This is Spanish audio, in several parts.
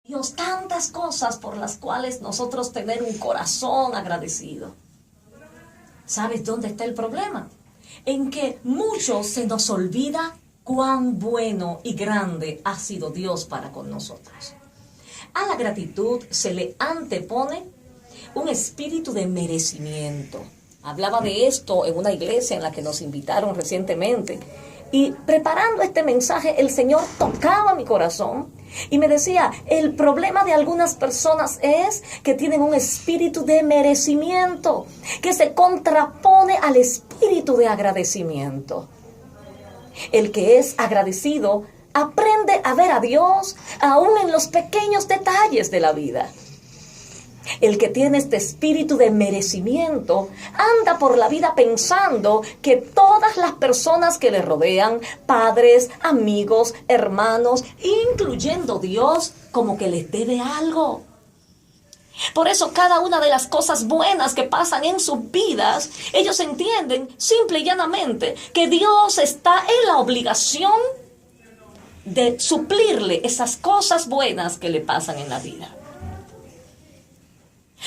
Dios, tantas cosas por las cuales nosotros tener un corazón agradecido. ¿Sabes dónde está el problema? En que mucho se nos olvida cuán bueno y grande ha sido Dios para con nosotros. A la gratitud se le antepone un espíritu de merecimiento. Hablaba de esto en una iglesia en la que nos invitaron recientemente. Y preparando este mensaje, el Señor tocaba mi corazón y me decía, el problema de algunas personas es que tienen un espíritu de merecimiento que se contrapone al espíritu de agradecimiento. El que es agradecido aprende a ver a Dios aún en los pequeños detalles de la vida. El que tiene este espíritu de merecimiento anda por la vida pensando que todas las personas que le rodean, padres, amigos, hermanos, incluyendo Dios, como que les debe algo. Por eso cada una de las cosas buenas que pasan en sus vidas, ellos entienden simple y llanamente que Dios está en la obligación de suplirle esas cosas buenas que le pasan en la vida.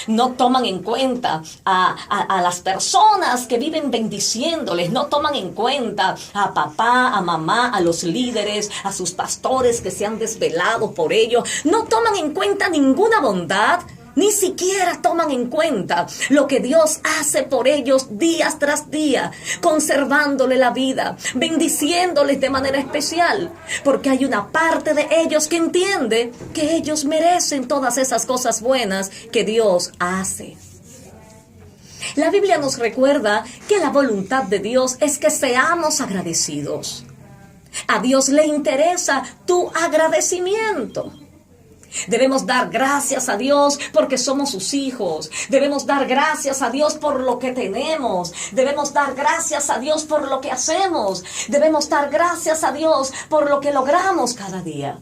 No toman en cuenta a las personas que viven bendiciéndoles, no toman en cuenta a papá, a mamá, a los líderes, a sus pastores que se han desvelado por ellos, no toman en cuenta ninguna bondad. Ni siquiera toman en cuenta lo que Dios hace por ellos día tras día, conservándole la vida, bendiciéndoles de manera especial, porque hay una parte de ellos que entiende que ellos merecen todas esas cosas buenas que Dios hace. La Biblia nos recuerda que la voluntad de Dios es que seamos agradecidos. A Dios le interesa tu agradecimiento. Debemos dar gracias a Dios porque somos sus hijos. Debemos dar gracias a Dios por lo que tenemos. Debemos dar gracias a Dios por lo que hacemos. Debemos dar gracias a Dios por lo que logramos cada día.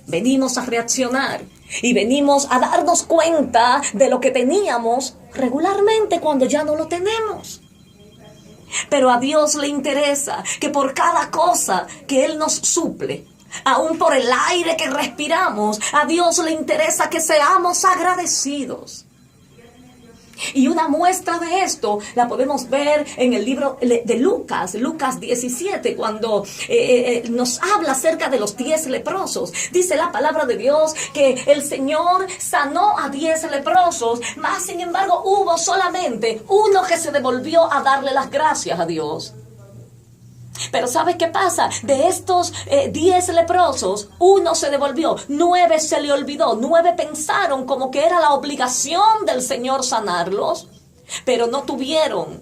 Venimos a reaccionar y venimos a darnos cuenta de lo que teníamos regularmente cuando ya no lo tenemos. Pero a Dios le interesa que por cada cosa que Él nos suple, aún por el aire que respiramos, a Dios le interesa que seamos agradecidos. Y una muestra de esto la podemos ver en el libro de Lucas 17, cuando nos habla acerca de los 10 leprosos. Dice la palabra de Dios que el Señor sanó a 10 leprosos, mas sin embargo hubo solamente uno que se devolvió a darle las gracias a Dios. Pero ¿sabes qué pasa? De estos 10 leprosos, uno se devolvió, 9 se le olvidó, 9 pensaron como que era la obligación del Señor sanarlos, pero no tuvieron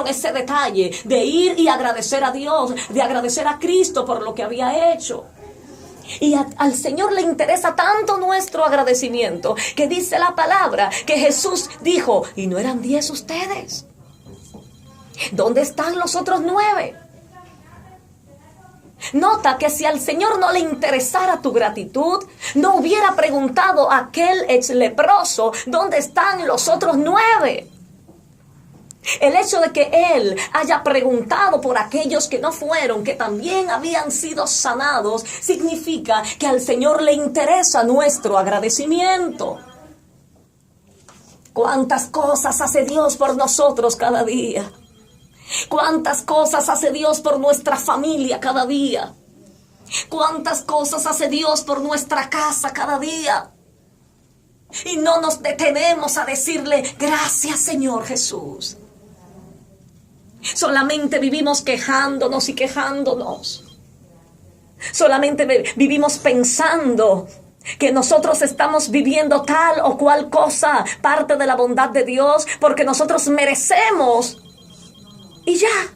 ese detalle de ir y agradecer a Dios, de agradecer a Cristo por lo que había hecho. Y al Señor le interesa tanto nuestro agradecimiento, que dice la palabra que Jesús dijo, ¿y no eran 10 ustedes? ¿Dónde están los otros 9? Nota que si al Señor no le interesara tu gratitud, no hubiera preguntado a aquel ex leproso, ¿dónde están los otros 9? El hecho de que Él haya preguntado por aquellos que no fueron, que también habían sido sanados, significa que al Señor le interesa nuestro agradecimiento. ¿Cuántas cosas hace Dios por nosotros cada día? ¿Cuántas cosas hace Dios por nuestra familia cada día? ¿Cuántas cosas hace Dios por nuestra casa cada día? Y no nos detenemos a decirle, gracias Señor Jesús. Solamente vivimos quejándonos y quejándonos. Solamente vivimos pensando que nosotros estamos viviendo tal o cual cosa, parte de la bondad de Dios, porque nosotros merecemos. Y ya.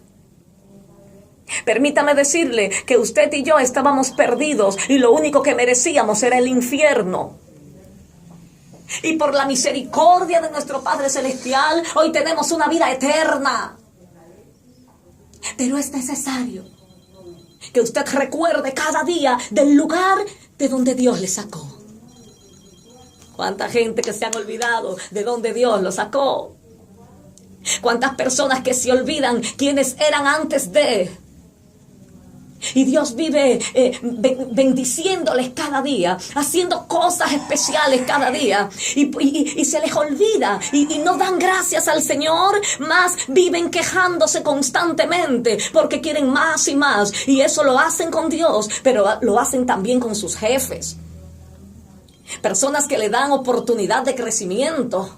Permítame decirle que usted y yo estábamos perdidos y lo único que merecíamos era el infierno. Y por la misericordia de nuestro Padre Celestial, hoy tenemos una vida eterna. Pero es necesario que usted recuerde cada día del lugar de donde Dios le sacó. ¿Cuánta gente que se han olvidado de donde Dios lo sacó? ¿Cuántas personas que se olvidan quiénes eran antes de? Y Dios vive bendiciéndoles cada día, haciendo cosas especiales cada día. Y se les olvida y no dan gracias al Señor, más viven quejándose constantemente porque quieren más y más. Y eso lo hacen con Dios, pero lo hacen también con sus jefes. Personas que le dan oportunidad de crecimiento,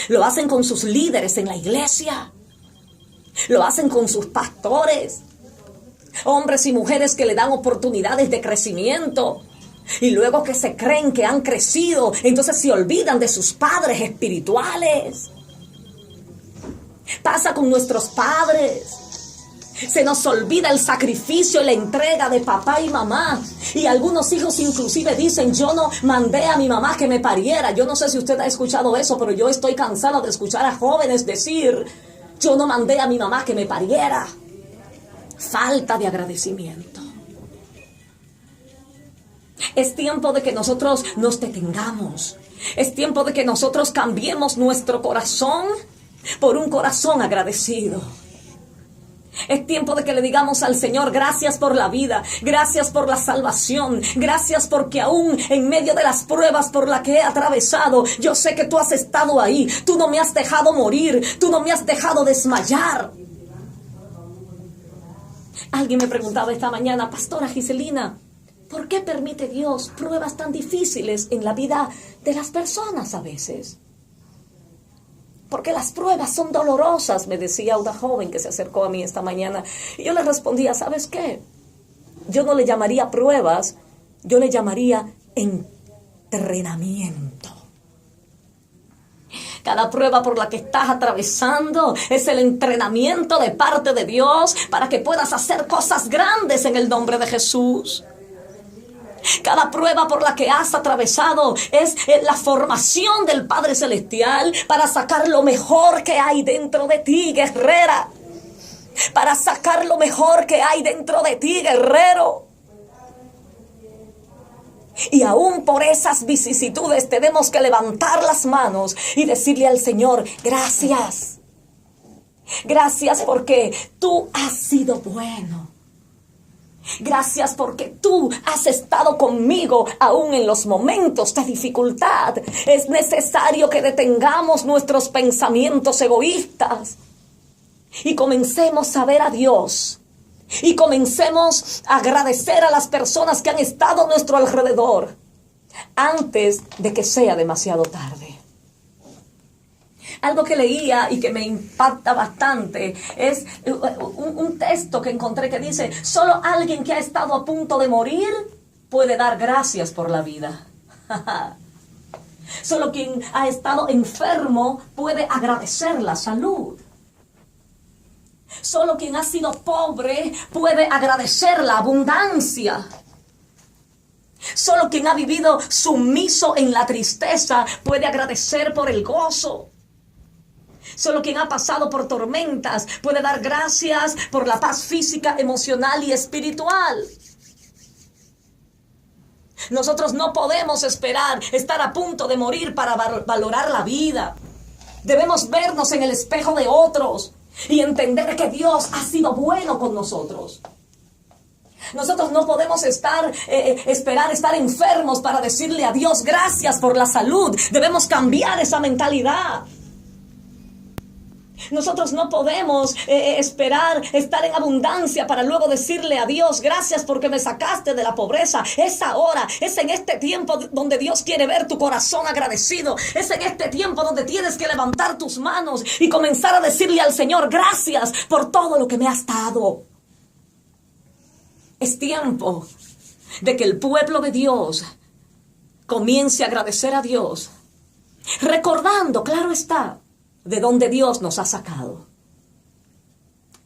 lo hacen con sus líderes en la iglesia, lo hacen con sus pastores. Hombres y mujeres que le dan oportunidades de crecimiento y luego que se creen que han crecido, entonces se olvidan de sus padres espirituales. Pasa con nuestros padres. Se nos olvida el sacrificio y la entrega de papá y mamá. Y algunos hijos inclusive dicen, yo no mandé a mi mamá que me pariera. Yo no sé si usted ha escuchado eso, pero yo estoy cansado de escuchar a jóvenes decir, yo no mandé a mi mamá que me pariera. Falta de agradecimiento. Es tiempo de que nosotros nos detengamos. Es tiempo de que nosotros cambiemos nuestro corazón por un corazón agradecido. Es tiempo de que le digamos al Señor, gracias por la vida, gracias por la salvación, gracias porque aún en medio de las pruebas por las que he atravesado, yo sé que tú has estado ahí, tú no me has dejado morir, tú no me has dejado desmayar. Alguien me preguntaba esta mañana, Pastora Giselina, ¿por qué permite Dios pruebas tan difíciles en la vida de las personas a veces? Porque las pruebas son dolorosas, me decía una joven que se acercó a mí esta mañana. Y yo le respondía, ¿sabes qué? Yo no le llamaría pruebas, yo le llamaría entrenamiento. Cada prueba por la que estás atravesando es el entrenamiento de parte de Dios para que puedas hacer cosas grandes en el nombre de Jesús. Cada prueba por la que has atravesado es la formación del Padre Celestial para sacar lo mejor que hay dentro de ti, guerrera. Para sacar lo mejor que hay dentro de ti, guerrero. Y aún por esas vicisitudes tenemos que levantar las manos y decirle al Señor, gracias. Gracias porque tú has sido bueno. Gracias porque tú has estado conmigo aún en los momentos de dificultad. Es necesario que detengamos nuestros pensamientos egoístas y comencemos a ver a Dios. Y comencemos a agradecer a las personas que han estado a nuestro alrededor antes de que sea demasiado tarde. Algo que leía y que me impacta bastante es un texto que encontré que dice, solo alguien que ha estado a punto de morir puede dar gracias por la vida. Solo quien ha estado enfermo puede agradecer la salud. Solo quien ha sido pobre puede agradecer la abundancia. Solo quien ha vivido sumiso en la tristeza puede agradecer por el gozo. Solo quien ha pasado por tormentas puede dar gracias por la paz física, emocional y espiritual. Nosotros no podemos esperar estar a punto de morir para valorar la vida. Debemos vernos en el espejo de otros y entender que Dios ha sido bueno con nosotros. Nosotros no podemos esperar estar enfermos para decirle a Dios gracias por la salud. Debemos cambiar esa mentalidad. Nosotros no podemos esperar estar en abundancia para luego decirle a Dios gracias porque me sacaste de la pobreza. Es ahora, es en este tiempo donde Dios quiere ver tu corazón agradecido. Es en este tiempo donde tienes que levantar tus manos y comenzar a decirle al Señor gracias por todo lo que me has dado. Es tiempo de que el pueblo de Dios comience a agradecer a Dios, recordando, claro está, de donde Dios nos ha sacado.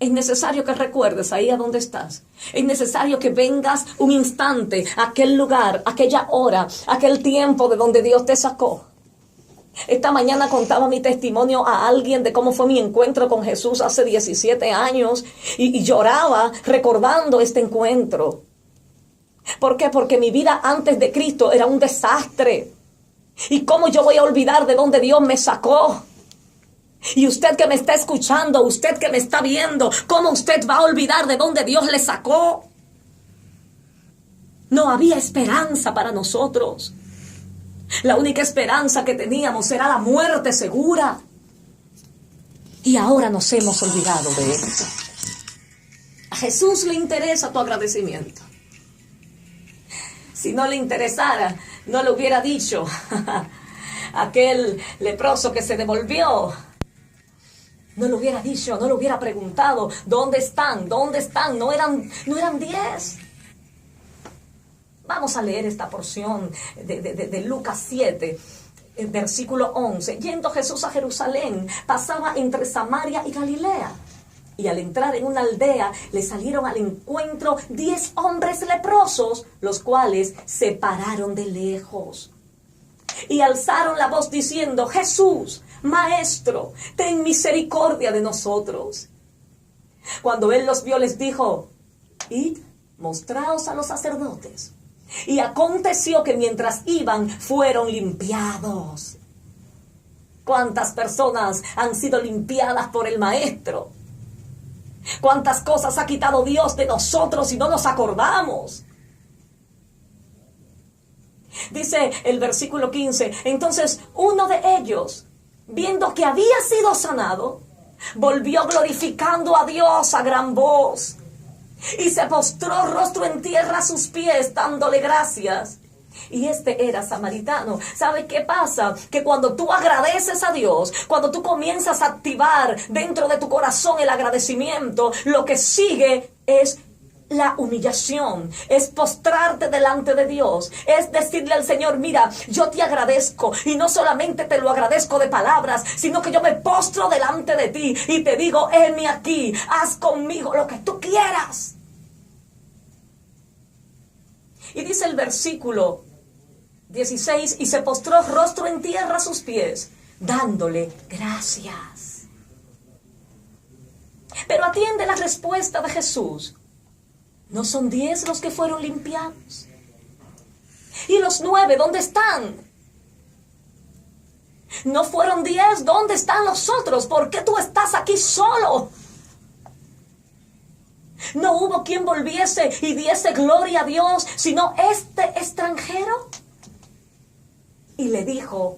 Es necesario que recuerdes ahí a donde estás. Es necesario que vengas un instante a aquel lugar, aquella hora, aquel tiempo de donde Dios te sacó. Esta mañana contaba mi testimonio a alguien de cómo fue mi encuentro con Jesús hace 17 años y lloraba recordando este encuentro. ¿Por qué? Porque mi vida antes de Cristo era un desastre. ¿Y cómo yo voy a olvidar de dónde Dios me sacó? Y usted que me está escuchando, usted que me está viendo, ¿cómo usted va a olvidar de dónde Dios le sacó? No había esperanza para nosotros. La única esperanza que teníamos era la muerte segura. Y ahora nos hemos olvidado de esto. A Jesús le interesa tu agradecimiento. Si no le interesara, no le hubiera dicho aquel leproso que se devolvió. No le hubiera dicho, no le hubiera preguntado, ¿dónde están? ¿Dónde están? No eran 10. Vamos a leer esta porción de Lucas 7, versículo 11. Yendo Jesús a Jerusalén, pasaba entre Samaria y Galilea. Y al entrar en una aldea, le salieron al encuentro 10 hombres leprosos, los cuales se pararon de lejos. Y alzaron la voz diciendo: Jesús, Maestro, ten misericordia de nosotros. Cuando él los vio, les dijo: Id, mostraos a los sacerdotes. Y aconteció que mientras iban, fueron limpiados. ¿Cuántas personas han sido limpiadas por el Maestro? ¿Cuántas cosas ha quitado Dios de nosotros y no nos acordamos? Dice el versículo 15: entonces uno de ellos, viendo que había sido sanado, volvió glorificando a Dios a gran voz. Y se postró rostro en tierra a sus pies, dándole gracias. Y este era samaritano. ¿Sabe qué pasa? Que cuando tú agradeces a Dios, cuando tú comienzas a activar dentro de tu corazón el agradecimiento, lo que sigue es la humillación, es postrarte delante de Dios, es decirle al Señor: mira, yo te agradezco, y no solamente te lo agradezco de palabras, sino que yo me postro delante de ti y te digo: heme aquí, haz conmigo lo que tú quieras. Y dice el versículo 16: y se postró rostro en tierra a sus pies, dándole gracias. Pero atiende la respuesta de Jesús. ¿No son 10 los que fueron limpiados? ¿Y los 9 dónde están? ¿No fueron 10? ¿Dónde están los otros? ¿Por qué tú estás aquí solo? ¿No hubo quien volviese y diese gloria a Dios, sino este extranjero? Y le dijo